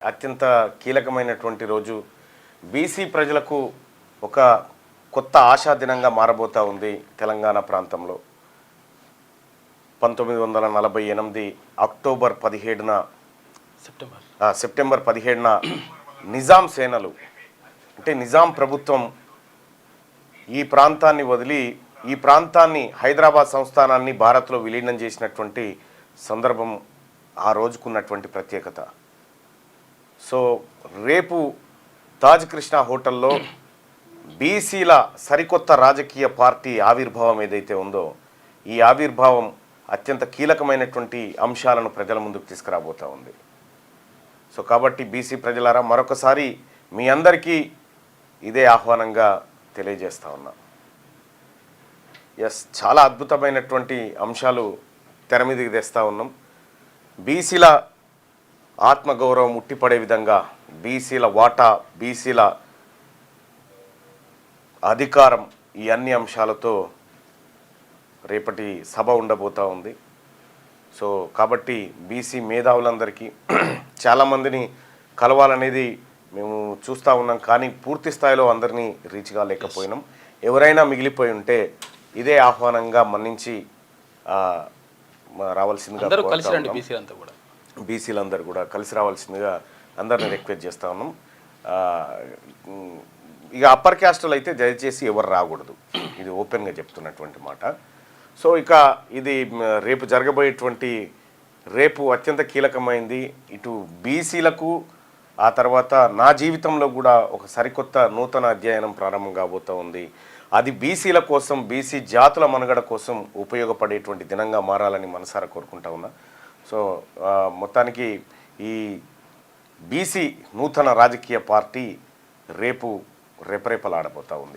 అత్యంత కీలకమైనటువంటి రోజు బీసీ ప్రజలకు ఒక కొత్త ఆశా దినంగా మారబోతా ఉంది. తెలంగాణ ప్రాంతంలో 1948 అక్టోబర్ 17న సెప్టెంబర్ 17న నిజాం సేనలు అంటే నిజాం ప్రభుత్వం ఈ ప్రాంతాన్ని వదిలి ఈ ప్రాంతాన్ని హైదరాబాద్ సంస్థానాన్ని భారత్లో విలీనం చేసినటువంటి సందర్భం ఆ రోజుకున్నటువంటి ప్రత్యేకత. సో రేపు తాజ్ కృష్ణ హోటల్లో బీసీల సరికొత్త రాజకీయ పార్టీ ఆవిర్భావం ఏదైతే ఉందో ఈ ఆవిర్భావం అత్యంత కీలకమైనటువంటి అంశాలను ప్రజల ముందుకు తీసుకురాబోతూ ఉంది. సో కాబట్టి బీసీ ప్రజలారా మరొకసారి మీ అందరికీ ఇదే ఆహ్వానంగా తెలియజేస్తా ఉన్నా. చాలా అద్భుతమైనటువంటి అంశాలు తెర మీదకి తెస్తూ ఉన్నాం. బీసీల ఆత్మగౌరవం ఉట్టిపడే విధంగా బీసీల వాటా, బీసీల అధికారం, ఈ అన్ని అంశాలతో రేపటి సభ ఉండబోతూ ఉంది. సో కాబట్టి బీసీ మేధావులందరికీ చాలామందిని కలవాలనేది మేము చూస్తూ ఉన్నాం, కానీ పూర్తి స్థాయిలో అందరినీ రీచ్ కాలేకపోయినాం. ఎవరైనా మిగిలిపోయి ఉంటే ఇదే ఆహ్వానంగా మన్నించి రావాల్సిందిగా బీసీలందరూ కూడా కలిసి రావాల్సిందిగా అందరిని రిక్వెస్ట్ చేస్తూ ఉన్నాం. ఇక అప్పర్ క్యాస్టులు అయితే దయచేసి ఎవరు రాకూడదు, ఇది ఓపెన్గా చెప్తున్నటువంటి మాట. సో ఇక ఇది రేపు జరగబోయేటువంటి రేపు అత్యంత కీలకమైంది. ఇటు బీసీలకు ఆ తర్వాత నా జీవితంలో కూడా ఒక సరికొత్త నూతన అధ్యయనం ప్రారంభం కాబోతూ ఉంది. అది బీసీల కోసం, బీసీ జాతుల మనుగడ కోసం ఉపయోగపడేటువంటి దినంగా మారాలని మనసారా కోరుకుంటా ఉన్నా. సో మొత్తానికి ఈ బీసీ నూతన రాజకీయ పార్టీ రేపు రెపరెపలాడబోతూ ఉంది.